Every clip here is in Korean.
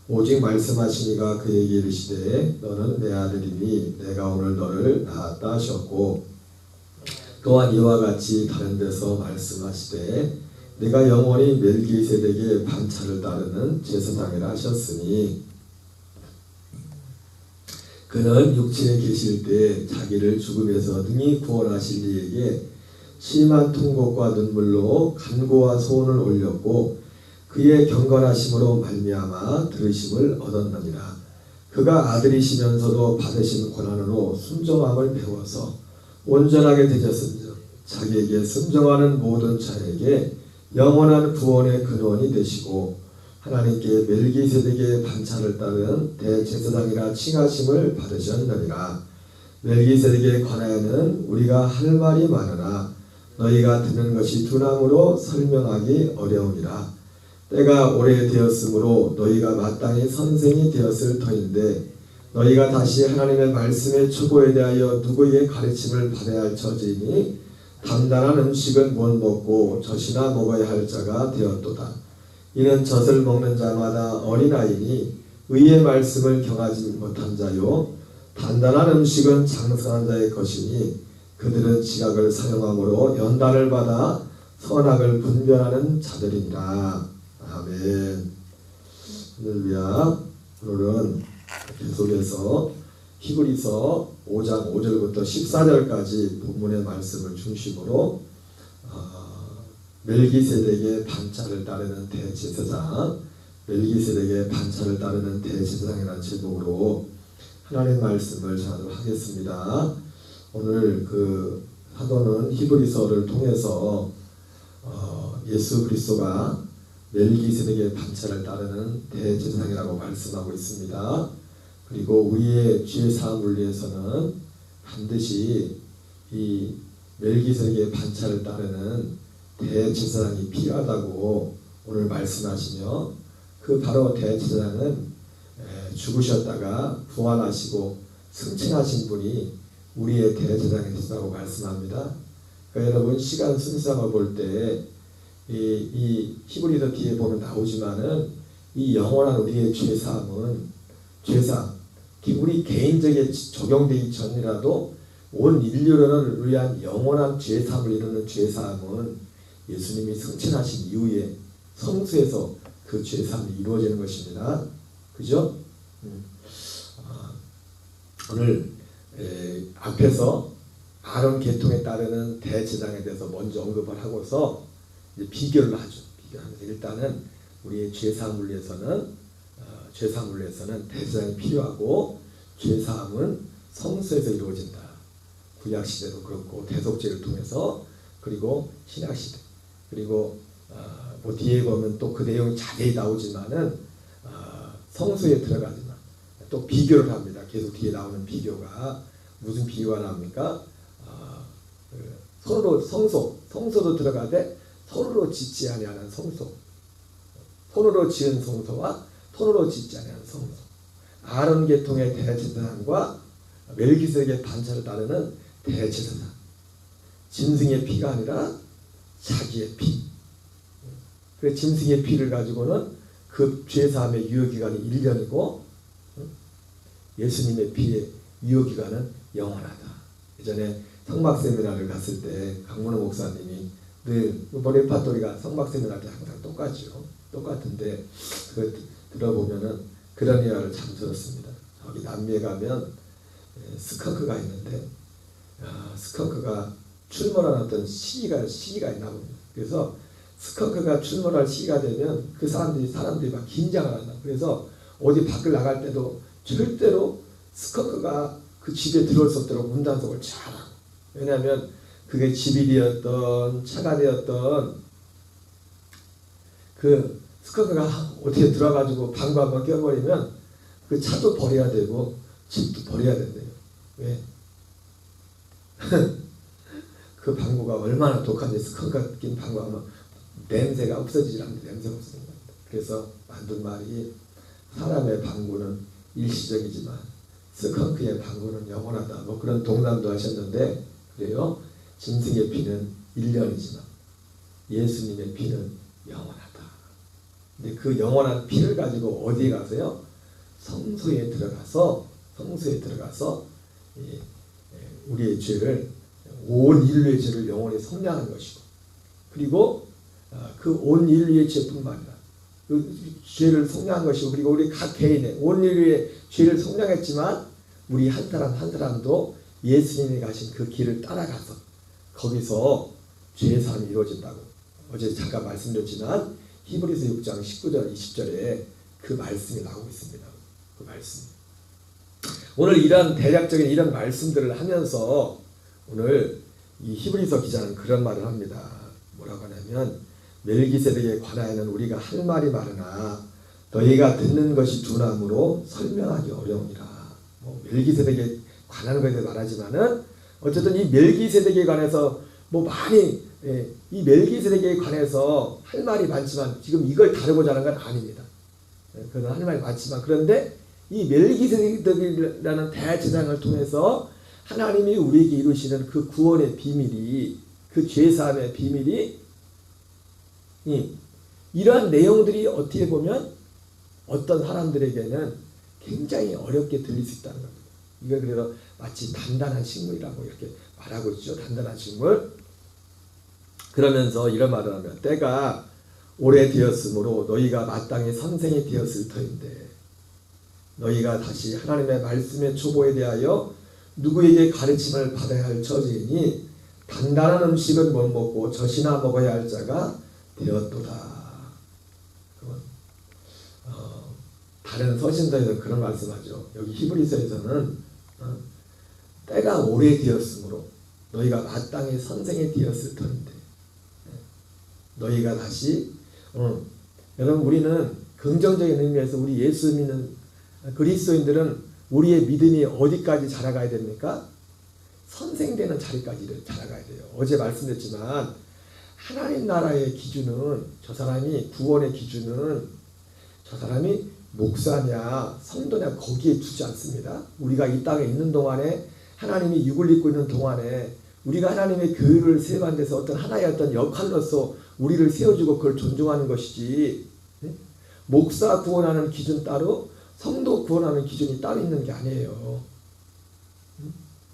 오직 말씀하시니가 그에게 이르시되 너는 내 아들이니 내가 오늘 너를 낳았다 하셨고, 또한 이와 같이 다른 데서 말씀하시되 네가 영원히 멜기세덱의 반차를 따르는 제사장이라 하셨으니, 그는 육체에 계실 때 자기를 죽음에서 능히 구원하실 이에게 심한 통곡과 눈물로 간구와 소원을 올렸고 그의 경건하심으로 말미암아 들으심을 얻었느니라. 그가 아들이시면서도 받으신 고난으로 순종함을 배워서 온전하게 되셨은즉 자기에게 순종하는 모든 자에게 영원한 구원의 근원이 되시고 하나님께 멜기세덱의 반차를 따른 대제사장이라 칭하심을 받으셨느니라. 멜기세덱에 관하여는 우리가 할 말이 많으나 너희가 듣는 것이 둔함으로 설명하기 어려우니라. 때가 오래되었으므로 너희가 마땅히 선생이 되었을 터인데 너희가 다시 하나님의 말씀의 초보에 대하여 누구에게 가르침을 받아야 할 처지이니 단단한 음식은 못 먹고 젖이나 먹어야 할 자가 되었도다. 이는 젖을 먹는 자마다 어린아이니 의의 말씀을 경하지 못한 자요, 단단한 음식은 장성한 자의 것이니 그들은 지각을 사용함으로 연단을 받아 선악을 분별하는 자들이니라. 아멘. 할렐루야. 오늘은 계속해서 히브리서 5장 5절부터 14절까지 본문의 말씀을 중심으로 멜기세덱의 반차를 따르는 대제사장, 멜기세덱의 반차를 따르는 대제사장이라는 제목으로 하나님의 말씀을 전하도록 하겠습니다. 오늘 그 사도는 히브리서를 통해서 예수 그리스도가 멜기세덱의 반차를 따르는 대제사장이라고 말씀하고 있습니다. 그리고 우리의 죄 사함을 위해서는 반드시 이 멜기세덱의 반차를 따르는 대제사장이 필요하다고 오늘 말씀하시며, 그 바로 대제사장은 죽으셨다가 부활하시고 승천하신 분이 우리의 대제사장이 되시다고 말씀합니다. 그러니까 여러분 시간 순서를 볼 때 이 히브리서 뒤에 보면 나오지만은 이 영원한 우리의 죄사함은 우리 개인적에 적용되기 전이라도 온 인류를 위한 영원한 죄사함을 이루는 죄사함은 예수님이 승천하신 이후에 성수에서 그 죄사함이 이루어지는 것입니다. 그죠? 오늘 앞에서 아론 계통에 따르는 대제사장에 대해서 먼저 언급을 하고서 이제 비교를 하죠. 비교하면서 일단은 우리의 죄사함을 위해서는 대제사장이 필요하고 죄사함은 성수에서 이루어진다. 구약 시대도 그렇고 대속죄를 통해서, 그리고 신약 시대, 그리고 뭐 뒤에 보면 또 그 내용이 자세히 나오지만은 성수에 들어가지만 또 비교를 합니다. 계속 뒤에 나오는 비교가 무슨 비교가 나옵니까? 서로 성소도 들어가되 손으로 짓지 아니하는 성소, 손으로 지은 성소와 손으로 짓지 아니하는 성소. 아론 계통의 대제사장과 멜기세덱의 반차를 따르는 대제사장. 짐승의 피가 아니라 자기의 피. 그래서 짐승의 피를 가지고는 그 죄사함의 유효기간이 1년이고 예수님의 피의 유효기간은 영원하다. 예전에 성막세미나를 갔을 때 강문호 목사님이 늘 레파토리가 성막세미나 때 항상 똑같은데 그 들어보면은 그런 이야기를 참 들었습니다. 여기 남미에 가면 스컹크가 있는데 스컹크가 출몰하는 어떤 시기가 있나 봅니다. 그래서 스컹크가 출몰할 시기가 되면 그 사람들이 막 긴장을 한다. 그래서 어디 밖을 나갈 때도 절대로 스컹크가 그 집에 들어올 수 없도록 문단속을 잘하고, 왜냐하면 그게 집이 되었던 차가 되었던 그 스컹크가 어떻게 들어와가지고 방구 한번 껴버리면 그 차도 버려야 되고 집도 버려야 된대요. 왜? 그 방구가 얼마나 독한지 스컹크가 낀 방구하면 냄새가 없어지질 않는데 냄새가 없어진다. 그래서 만든 말이 사람의 방구는 일시적이지만 스컹크의 방구는 영원하다. 뭐 그런 동남도 하셨는데, 그래요. 짐승의 피는 1년이지만 예수님의 피는 영원하다. 근데 그 영원한 피를 가지고 어디에 가서요? 성소에 들어가서 우리의 죄를, 온 인류의 죄를 영원히 속량하는 것이고, 그리고 그 온 인류의 죄뿐만 아니라 그 죄를 속량한 것이고, 그리고 우리 각 개인의 온 인류의 죄를 속량했지만 우리 한 사람 한 사람도 예수님이 가신 그 길을 따라가서 거기서 죄 사함이 이루어진다고 어제 잠깐 말씀드렸지만 히브리서 6장 19절 20절에 그 말씀이 나오고 있습니다. 그 말씀. 오늘 이런 대략적인 이런 말씀들을 하면서 오늘 이 히브리서 기자는 그런 말을 합니다. 뭐라고 하냐면 멜기세덱에 관하여는 우리가 할 말이 많으나 너희가 듣는 것이 둔함으로 설명하기 어려우니라. 멜기세덱에 관한 것에 말하지만은 어쨌든 이 멜기세덱에 관해서 많이 이 멜기세덱에 관해서 할 말이 많지만 지금 이걸 다루고자 하는 건 아닙니다. 그래서 할 말이 많지만 그런데 이 멜기세덱이라는 대제사장을 통해서 하나님이 우리에게 이루시는 그 구원의 비밀이, 그 죄사함의 비밀이 이러한 내용들이 어떻게 보면 어떤 사람들에게는 굉장히 어렵게 들릴 수 있다는 겁니다. 이걸 그래서 마치 단단한 식물이라고 이렇게 말하고 있죠. 단단한 식물. 그러면서 이런 말을 하면 때가 오래되었으므로 너희가 마땅히 선생이 되었을 터인데 너희가 다시 하나님의 말씀의 초보에 대하여 누구에게 가르침을 받아야 할 처지이니 단단한 음식은 못 먹고 젖이나 먹어야 할 자가 되었도다. 다른 서신서에서 그런 말씀하죠. 여기 히브리서에서는 때가 오래되었으므로 너희가 마땅히 선생이 되었을 터인데 너희가 다시 여러분 우리는 긍정적인 의미에서 우리 예수 믿는 그리스도인들은 우리의 믿음이 어디까지 자라가야 됩니까? 선생되는 자리까지 자라가야 돼요. 어제 말씀드렸지만 하나님 나라의 기준은 저 사람이 구원의 기준은 저 사람이 목사냐 성도냐 거기에 두지 않습니다. 우리가 이 땅에 있는 동안에 하나님이 육을 입고 있는 동안에 우리가 하나님의 교회를 세우는 데서 어떤 하나의 어떤 역할로서 우리를 세워주고 그걸 존중하는 것이지 목사 구원하는 기준 따로 성도 구원하는 기준이 따로 있는 게 아니에요.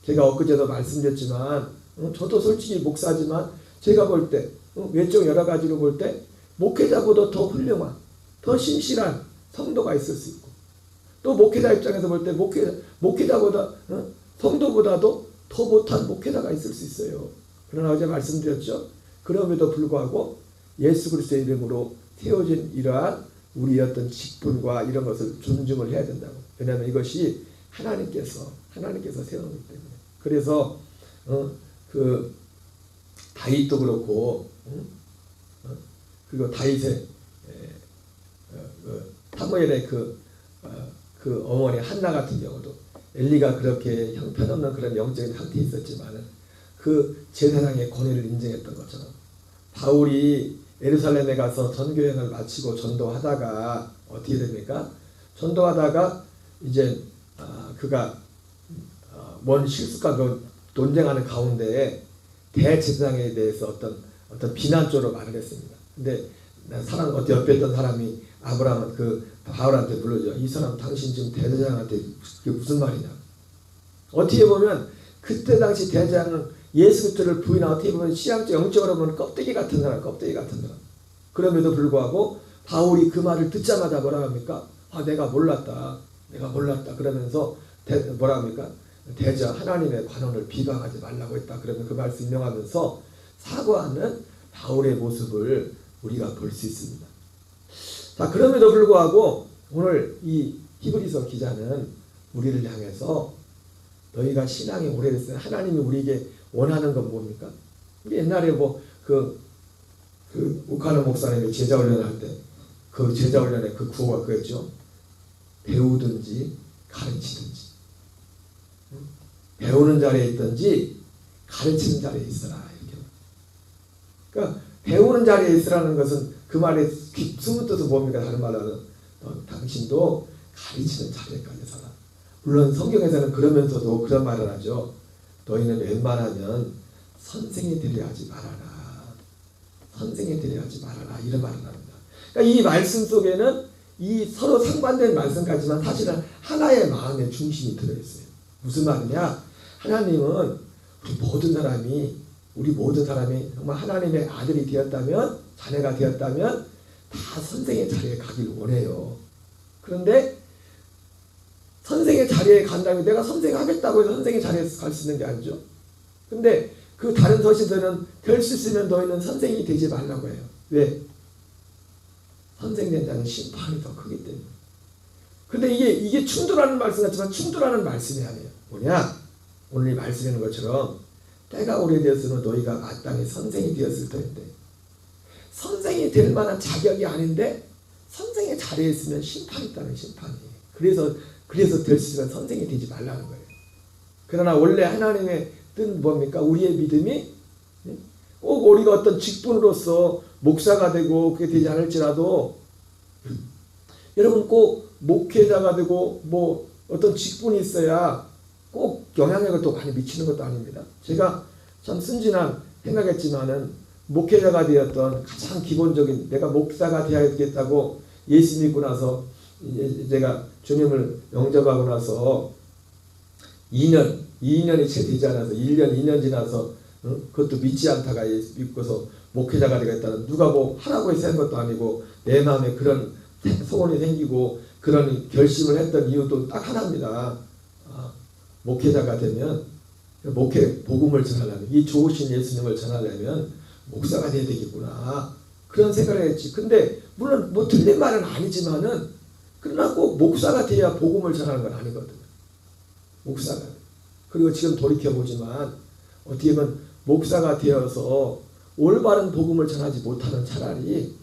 제가 엊그제도 말씀드렸지만 저도 솔직히 목사지만 제가 볼 때 외적 여러 가지로 볼 때 목회자보다 더 훌륭한 더 신실한 성도가 있을 수 있고 또 목회자 입장에서 볼 때 목회자보다 성도보다도 더 못한 목회자가 있을 수 있어요. 그러나 어제 말씀드렸죠. 그럼에도 불구하고 예수 그리스도의 이름으로 세워진 이러한 우리의 어떤 직분과 이런 것을 존중을 해야 된다고. 왜냐하면 이것이 하나님께서 세워놓기 때문에. 그래서 그 다윗도 그렇고 그리고 다윗의 사무엘의 그 어머니 한나 같은 경우도 엘리가 그렇게 형편없는 그런 영적인 상태에 있었지만 그 제사장의 권위를 인정했던 것처럼 바울이 예루살렘에 가서 전교행을 마치고 전도하다가 어떻게 됩니까? 전도하다가 이제 그가 뭔 실수가 논쟁하는 가운데 대제사장에 대해서 어떤 비난조로 말을 했습니다. 근데 옆에 있던 사람이 아브라함 바울한테 불러줘. 이 사람 당신 지금 대제사장한테 그게 무슨 말이냐? 어떻게 보면 그때 당시 대제사장은 예수 그리스도를 부인하고 어떻게 보면 신앙적 영적으로 보면 껍데기 같은 사람. 그럼에도 불구하고 바울이 그 말을 듣자마자 뭐라 합니까? 내가 몰랐다. 그러면서 뭐라 합니까? 대저 하나님의 관원을 비방하지 말라고 했다. 그러면 그 말씀 인용하면서 사과하는 바울의 모습을 우리가 볼 수 있습니다. 자, 그럼에도 불구하고 오늘 이 히브리서 기자는 우리를 향해서 너희가 신앙이 오래됐으면 하나님이 우리에게 원하는 건 뭡니까? 옛날에 우카노 목사님이 제자훈련을 할 때 그 제자훈련의 그 구호가 그랬죠. 배우든지 가르치든지. 배우는 자리에 있든지 가르치는 자리에 있어라. 이렇게. 그러니까 배우는 자리에 있으라는 것은 그 말의 숨은 뜻은 뭡니까? 다른 말로는 당신도 가르치는 자리에까지 서라. 물론 성경에서는 그러면서도 그런 말을 하죠. 너희는 웬만하면 선생이 되려 하지 말아라. 이런 말을 합니다. 그러니까 이 말씀 속에는 이 서로 상반된 말씀까지만 사실은 하나의 마음의 중심이 들어있어요. 무슨 말이냐? 하나님은 우리 모든 사람이 정말 하나님의 아들이 되었다면, 자녀가 되었다면 다 선생의 자리에 가길 원해요. 그런데 선생의 자리에 간다면 내가 선생하겠다고 해서 선생의 자리에 갈 수 있는 게 아니죠. 근데 그 다른 서신들은 될 수 있으면 너희는 선생이 되지 말라고 해요. 왜? 선생된 자는 심판이 더 크기 때문에. 근데 이게 충돌하는 말씀 같지만 충돌하는 말씀이 아니에요. 뭐냐? 오늘 이 말씀하는 것처럼 때가 오래되었으면 너희가 마땅히 선생이 되었을 터인데, 선생이 될 만한 자격이 아닌데 선생의 자리에 있으면 심판이 있다는 심판이. 그래서 될 수 있으면 선생이 되지 말라는 거예요. 그러나 원래 하나님의 뜻은 뭡니까? 우리의 믿음이 꼭 우리가 어떤 직분으로서 목사가 되고 그게 되지 않을지라도, 여러분 꼭 목회자가 되고 뭐 어떤 직분이 있어야 꼭 영향력을 또 많이 미치는 것도 아닙니다. 제가 참 순진한 생각했지만은 목회자가 되었던 가장 기본적인, 내가 목사가 되어야겠다고 예수 믿고 나서 제가 주님을 영접하고 나서 2년이 채 되지 않아서 1년, 2년 지나서 그것도 믿지 않다가 예수 믿고서 목회자가 되겠다는, 누가 뭐 하라고 해서 한 것도 아니고 내 마음에 그런 소원이 생기고 그런 결심을 했던 이유도 딱 하나입니다. 목회자가 되면 복음을 전하려면, 이 좋으신 예수님을 전하려면 목사가 돼야 되겠구나, 그런 생각을 했지. 근데 물론 뭐 틀린 말은 아니지만은, 그러나 꼭 목사가 돼야 복음을 전하는 건 아니거든요. 목사가. 그리고 지금 돌이켜보지만 어떻게 보면 목사가 되어서 올바른 복음을 전하지 못하는 차라리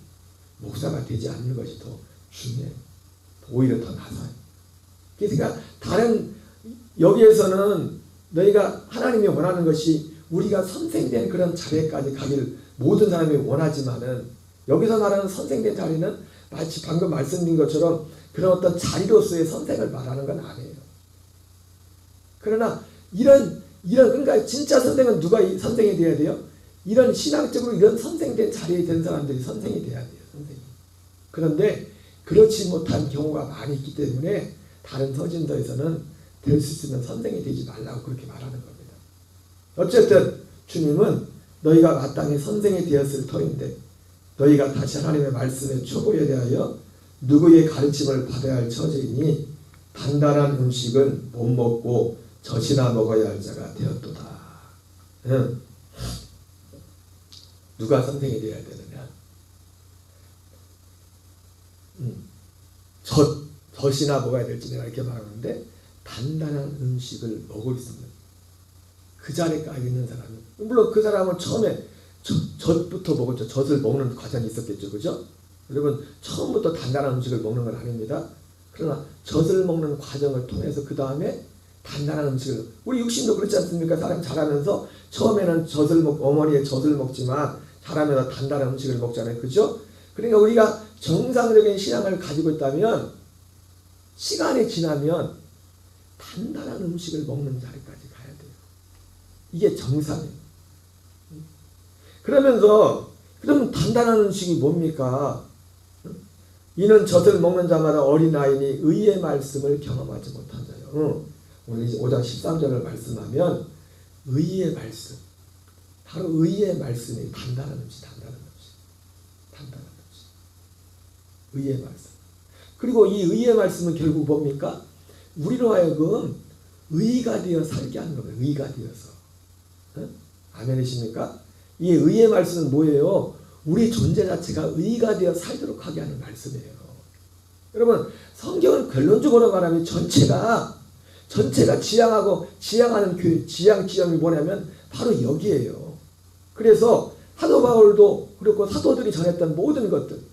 목사가 되지 않는 것이 더 중요해요. 오히려 더 나아요. 그러니까 여기에서는 너희가 하나님이 원하는 것이 우리가 선생된 그런 자리까지 가기를 모든 사람이 원하지만은, 여기서 말하는 선생된 자리는 마치 방금 말씀드린 것처럼 그런 어떤 자리로서의 선생을 말하는 건 아니에요. 그러나 그러니까 진짜 선생은 누가 선생이 되어야 돼요? 이런 신앙적으로 이런 선생된 자리에 된 사람들이 선생이 돼야 돼요. 선생이. 그런데 그렇지 못한 경우가 많이 있기 때문에 다른 서신서에서는 될 수 있으면 선생이 되지 말라고 그렇게 말하는 겁니다. 어쨌든 주님은 너희가 마땅히 선생이 되었을 터인데, 너희가 다시 하나님의 말씀의 초보에 대하여 누구의 가르침을 받아야 할 처지이니 단단한 음식을 못 먹고 젖이나 먹어야 할 자가 되었도다. 누가 선생이 되어야 되느냐? 젖이나 먹어야 될지 내가 이렇게 말하는데, 단단한 음식을 먹을 수 있는 그 자리까지 있는 사람은, 물론 그 사람은 처음에 젖부터 먹었죠. 젖을 먹는 과정이 있었겠죠. 그죠? 여러분, 처음부터 단단한 음식을 먹는 건 아닙니다. 그러나 젖을 먹는 과정을 통해서 그 다음에 단단한 음식을, 우리 육신도 그렇지 않습니까? 사람 자라면서 처음에는 어머니의 젖을 먹지만 자라면서 단단한 음식을 먹잖아요. 그죠? 그러니까 우리가 정상적인 신앙을 가지고 있다면 시간이 지나면 단단한 음식을 먹는 자리까지 가야 돼요. 이게 정상이에요. 그러면 단단한 음식이 뭡니까? 이는 젖을 먹는 자마다 어린아이니 의의 말씀을 경험하지 못한 자요. 오늘 5장 13절을 말씀하면 의의 말씀, 바로 의의 말씀이 단단한 음식. 의의 말씀. 그리고 이 의의 말씀은 결국 뭡니까? 우리로 하여금 의가 되어 살게 하는 겁니다. 의가 되어서. 아멘이십니까? 이 의의 말씀은 뭐예요? 우리 존재 자체가 의가 되어 살도록 하게 하는 말씀이에요. 여러분, 성경은 결론적으로 말하면 전체가 지향하는 교회, 지향 지점이 뭐냐면 바로 여기에요. 그래서 사도 바울도 그리고 사도들이 전했던 모든 것들,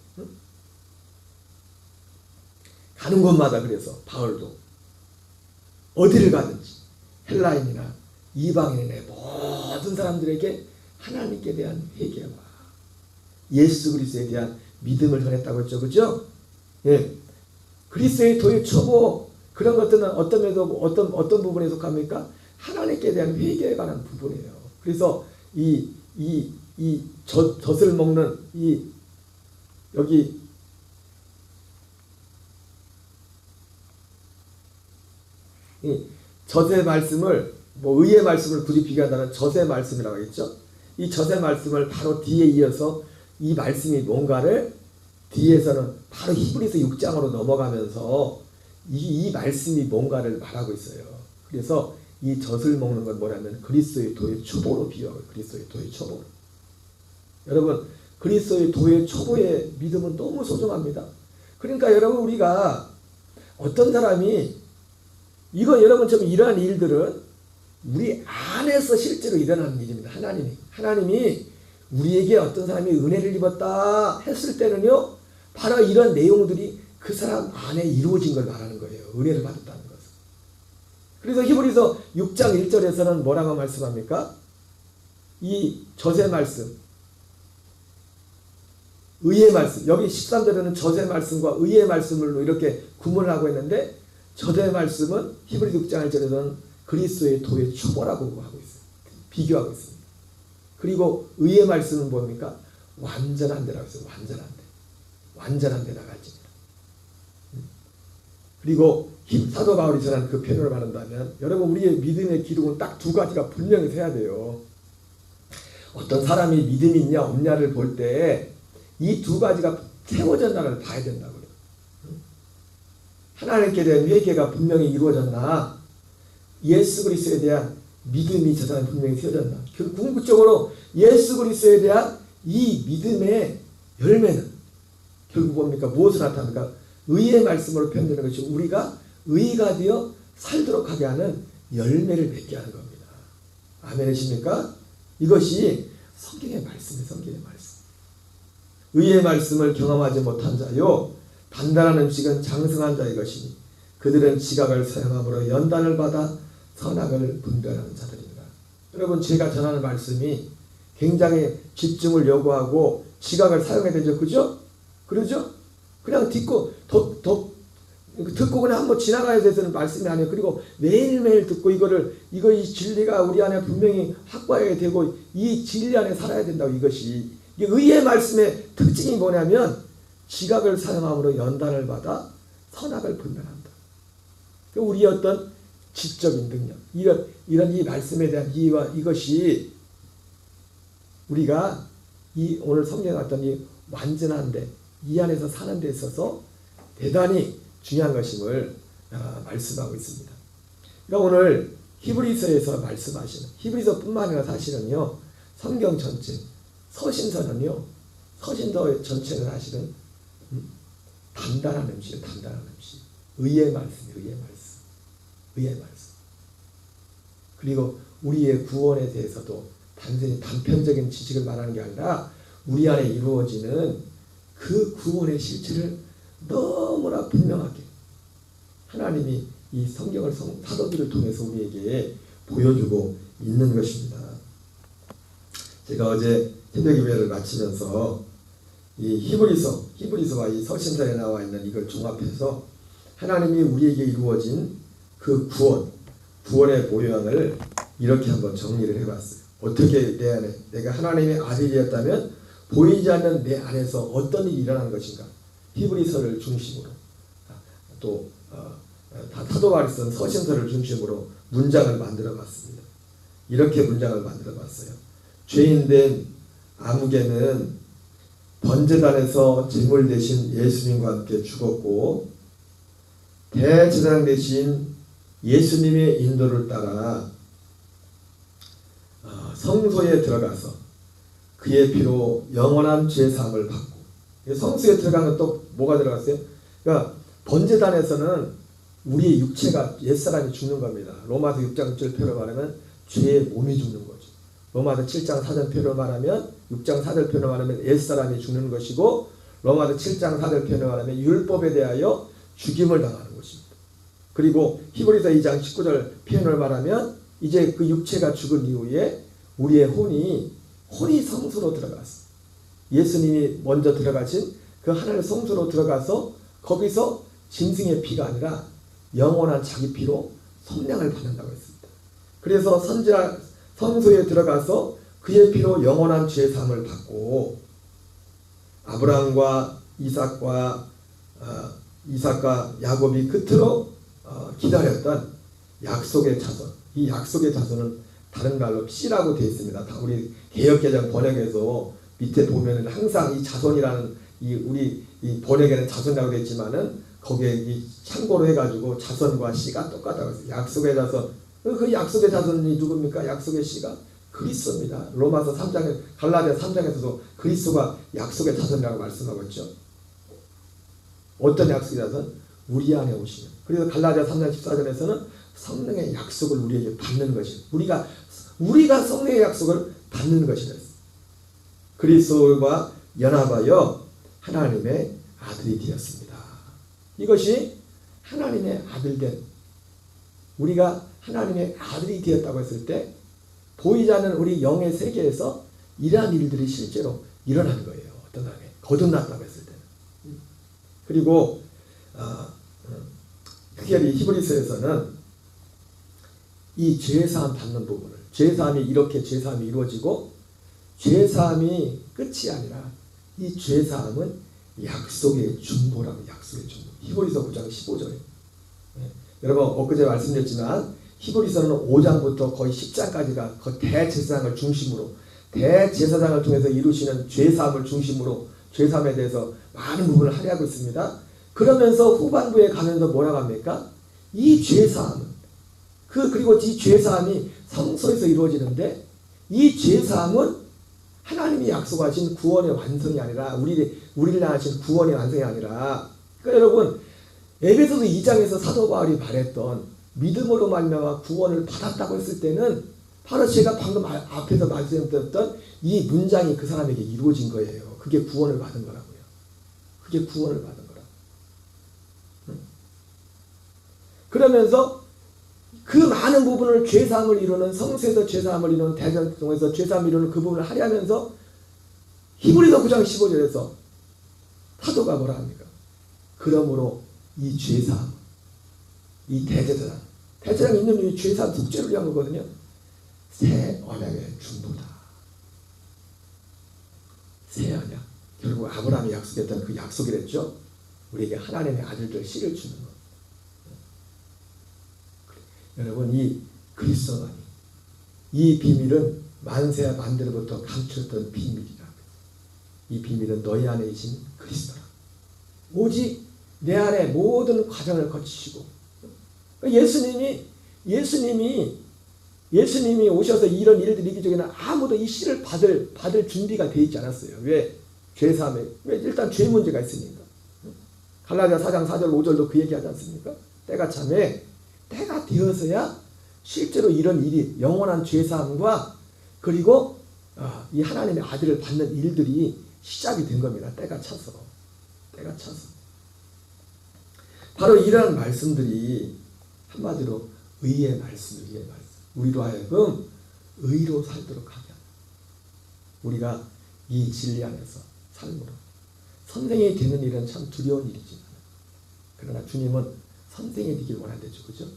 가는 곳마다, 그래서 바울도 어디를 가든지 헬라인이나 이방인이나 모든 사람들에게 하나님께 대한 회개와 예수 그리스도에 대한 믿음을 전했다고 했죠. 그죠? 예. 그리스도의 초보, 그런 것들은 어떤 부분에 속합니까? 하나님께 대한 회개에 관한 부분이에요. 그래서 젖을 먹는 여기 이 젖의 말씀을 의의 말씀을 굳이 비교한다면 젖의 말씀이라고 하겠죠. 이 젖의 말씀을 바로 뒤에 이어서 이 말씀이 뭔가를 뒤에서는 바로 히브리서 6장으로 넘어가면서 이 말씀이 뭔가를 말하고 있어요. 그래서 이 젖을 먹는 건 뭐냐면 그리스도의 도의 초보로 비유하고 그리스도의 도의 초보. 여러분 그리스도의 도의 초보의 믿음은 너무 소중합니다. 그러니까 여러분 우리가 어떤 사람이 이거 여러분처럼 이러한 일들은 우리 안에서 실제로 일어나는 일입니다. 하나님이 우리에게 어떤 사람이 은혜를 입었다 했을 때는요 바로 이런 내용들이 그 사람 안에 이루어진 걸 말하는 거예요. 은혜를 받았다는 것은. 그래서 히브리서 6장 1절에서는 뭐라고 말씀합니까? 이 젖의 말씀, 의의 말씀, 여기 13절에는 젖의 말씀과 의의 말씀을 이렇게 구분을 하고 있는데 젖의 말씀은 히브리서 6장 1절에서는 그리스도의 도의 초보라고 하고 있어요. 비교하고 있습니다. 그리고 의의 말씀은 뭡니까? 완전한 데라고 했어요. 완전한 데라 갈지니라. 그리고 사도 바울이 전한 그 표현을 말한다면 여러분 우리의 믿음의 기록은 딱 두 가지가 분명히 서야 돼요. 어떤 사람이 믿음이 있냐 없냐를 볼 때 이 두 가지가 채워졌나를 봐야 된다고요. 하나님께 대한 회개가 분명히 이루어졌나, 예수 그리스도에 대한 믿음이 저 사람이 분명히 세워졌나. 궁극적으로 예수 그리스도에 대한 이 믿음의 열매는 결국 뭡니까? 무엇을 나타납니까? 의의 말씀으로 표현되는 것이 우리가 의가 되어 살도록 하게 하는 열매를 맺게 하는 겁니다. 아멘이십니까? 이것이 성경의 말씀이에요. 성경의 말씀. 의의 말씀을 경험하지 못한 자요 단단한 음식은 장성한 자의 것이니 그들은 지각을 사용함으로 연단을 받아 선악을 분별하는 자들입니다. 여러분 제가 전하는 말씀이 굉장히 집중을 요구하고 지각을 사용해야 되죠. 그죠? 그러죠? 그냥 듣고 그냥 한번 지나가야 되는 말씀이 아니에요. 그리고 매일매일 듣고 이 진리가 우리 안에 분명히 확보해야 되고 이 진리 안에 살아야 된다고. 이것이 의의 말씀의 특징이 뭐냐면 지각을 사용함으로 연단을 받아 선악을 분별한다. 우리의 어떤 지적인 능력, 이런 이 말씀에 대한 이것이 우리가 오늘 성경에 왔던 이 완전한데 이 안에서 사는 데 있어서 대단히 중요한 것임을 말씀하고 있습니다. 그러니까 오늘 히브리서에서 말씀하시는 히브리서뿐만 아니라 사실은요 성경 전체 서신서는요 서신서 전체는 사실은 단단한 음식이에요. 단단한 음식. 의의 말씀. 그리고 우리의 구원에 대해서도 단순히 단편적인 지식을 말하는 게 아니라 우리 안에 이루어지는 그 구원의 실체를 너무나 분명하게 하나님이 이 성경을 사도들을 통해서 우리에게 보여주고 있는 것입니다. 제가 어제 새벽 예배를 마치면서 이 히브리서와 이 서신서에 나와 있는 이걸 종합해서 하나님이 우리에게 이루어진 그 구원의 모양을 이렇게 한번 정리를 해봤어요. 어떻게 내 안에 내가 하나님의 아들이었다면 보이지 않는 내 안에서 어떤 일이 일어난 것인가. 히브리서를 중심으로 또 사도 바울이 쓴 서신서를 중심으로 문장을 만들어봤습니다. 이렇게 문장을 만들어봤어요. 죄인된 아무개는 번제단에서 제물 대신 예수님과 함께 죽었고 대제사장 대신 예수님의 인도를 따라 성소에 들어가서 그의 피로 영원한 죄사함을 받고, 성소에 들어간 건 또 뭐가 들어갔어요? 그러니까 번제단에서는 우리의 육체가 옛사람이 죽는 겁니다. 로마서 6장 6절표로 말하면 죄의 몸이 죽는 거죠. 로마서 7장 4절표로 말하면 6장 4절표로 말하면 옛사람이 죽는 것이고, 로마서 7장 4절표로 말하면 율법에 대하여 죽임을 당하는 것입니다. 그리고 히브리서 2장 19절 표현을 말하면 이제 그 육체가 죽은 이후에 우리의 혼이 성소로 들어갔어. 예수님이 먼저 들어가신 그 하나님의 성소로 들어가서 거기서 짐승의 피가 아니라 영원한 자기 피로 성량을 받는다고 했습니다. 그래서 성소에 들어가서 그의 피로 영원한 죄사함을 받고 아브라함과 이삭과 야곱이 끝으로 기다렸던 약속의 자손. 이 약속의 자손은 다른 말로 씨라고 되어 있습니다. 다 우리 개역개정 번역에서 밑에 보면은 항상 이 자손이라는 우리 이 번역에는 자손이라고 되어 있지만은 거기에 이 참고로 해가지고 자손과 씨가 똑같다고 했어요. 약속의 자손. 그 약속의 자손이 누굽니까? 약속의 씨가 그리스도입니다. 로마서 3장에 갈라디아 3장에서도 그리스도가 약속의 자손이라고 말씀하고 있죠. 어떤 약속의 자손? 우리 안에 오시는. 그래서 갈라디아 3장 14절에서는 성령의 약속을 우리에게 받는 것이 우리가 성령의 약속을 받는 것이다. 그리스도와 연합하여 하나님의 아들이 되었습니다. 이것이 하나님의 아들된 우리가 하나님의 아들이 되었다고 했을 때 보이지 않는 우리 영의 세계에서 이러한 일들이 실제로 일어나는 거예요. 어떤 사람이 거듭났다고 했을 때는. 그리고 특별히 히브리서에서는 이 죄사함 받는 부분을 죄사함이 이렇게 죄사함이 이루어지고 죄사함이 끝이 아니라 이 죄사함은 약속의 중보라고 약속의 중보. 히브리서 9장 15절에 여러분 엊그제 말씀드렸지만 히브리서는 5장부터 거의 10장까지가 그 대제사장을 중심으로 대제사장을 통해서 이루시는 죄사함을 중심으로 죄사함에 대해서 많은 부분을 할애하고 있습니다. 그러면서 후반부에 가면서 뭐라고 합니까? 이 죄사함은 그리고 이 죄사함이 성소에서 이루어지는데 이 죄사함은 하나님이 약속하신 구원의 완성이 아니라 우리를 향하신 구원의 완성이 아니라 그러니까 여러분 에베소서 2장에서 사도 바울이 말했던 믿음으로 말미암아 구원을 받았다고 했을 때는 바로 제가 방금 앞에서 말씀드렸던 이 문장이 그 사람에게 이루어진 거예요. 그게 구원을 받은 거라고요. 그게 구원을 받은 거라고. 그러면서 그 많은 부분을 죄사함을 이루는 성소에서 죄사함을 이루는 대전통에서 죄사함을 이루는 그 부분을 하려면서 히브리서 9장 15절에서 사도가 뭐라 합니까? 그러므로 이 죄사함, 이 대제사장 있는 이 죄사함 속죄를 위한 거거든요. 새 언약의 중보다. 새 언약. 결국 아브라함이 약속했던 그 약속이랬죠. 우리에게 하나님의 아들들 씨를 주는 것. 여러분 이 그리스도만이 이 비밀은 만세 만대로부터 감추었던 비밀이라. 이 비밀은 너희 안에 계신 그리스도라. 오직 내 안에 모든 과정을 거치시고 예수님이 오셔서 이런 일들이 있기 전에는 아무도 이 씨를 받을 준비가 되어 있지 않았어요. 왜? 죄사함에 왜? 일단 죄 문제가 있으니까. 갈라디아 4장 4절 5절도 그 얘기하지 않습니까? 때가 참에 때가 되어서야 실제로 이런 일이 영원한 죄사함과 그리고 이 하나님의 아들을 받는 일들이 시작이 된 겁니다. 때가 차서. 바로 이러한 말씀들이 한마디로 의의 말씀. 우리로 하여금 의로 살도록 하게 합니다. 우리가 이 진리 안에서 삶으로. 선생이 되는 일은 참 두려운 일이지만 그러나 주님은 선생이 되길 원한대죠. 그죠?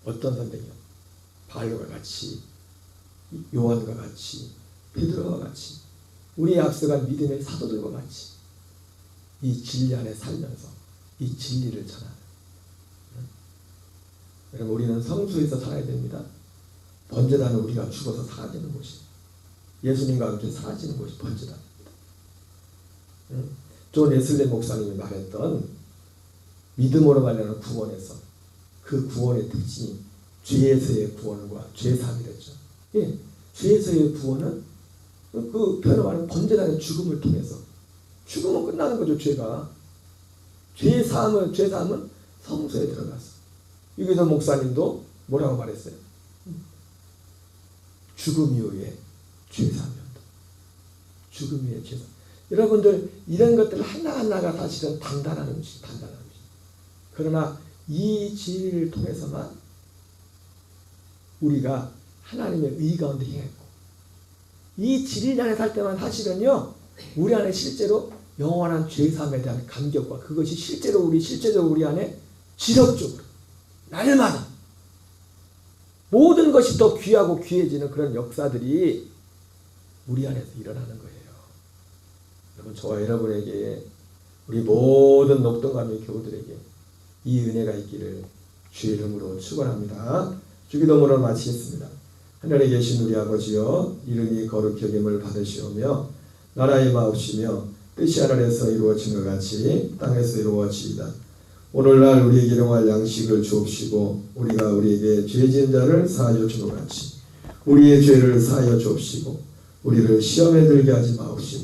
어떤 선생이요? 바울과 같이 요한과 같이 베드로와 같이 우리의 앞서간 믿음의 사도들과 같이 이 진리 안에 살면서 이 진리를 전하는 여러분 우리는 성수에서 살아야 됩니다. 번제단은 우리가 죽어서 사라지는 곳이 예수님과 함께 사라지는 곳이 번제단입니다. 존 웨슬리 목사님이 말했던 믿음으로 말하는 구원에서 그 구원의 특징이 죄에서의 구원과 죄사함이랬죠. 예, 죄에서의 구원은 그 표현을 말하는 번제단의 죽음을 통해서 죽으면 끝나는 거죠. 죄가 죄사함은 성소에 들어갔어. 유기돈 목사님도 뭐라고 말했어요? 죽음 이후에 죄사함이었다. 죽음 이후에 죄사함. 여러분들 이런 것들 하나하나가 사실은 단단한 음식. 그러나 이 진리를 통해서만 우리가 하나님의 의 가운데 행했고 이 진리 안에 살 때만 사실은요 우리 안에 실제로 영원한 죄사함에 대한 감격과 그것이 실제로 우리 안에 지속적으로 날마다 모든 것이 더 귀하고 귀해지는 그런 역사들이 우리 안에서 일어나는 거예요. 여러분 저와 여러분에게 우리 모든 녹동감의 교우들에게 이 은혜가 있기를 주의 이름으로 축원합니다. 주기도문을 마치겠습니다. 하늘에 계신 우리 아버지여, 이름이 거룩히 여김을 받으시오며 나라의 마옵시며 뜻이 하늘에서 이루어진 것 같이 땅에서 이루어지이다. 오늘날 우리에게 일용할 양식을 주옵시고 우리가 우리에게 죄 지은 자를 사하여 준 것 같이 우리의 죄를 사하여 주옵시고 우리를 시험에 들게 하지 마옵시고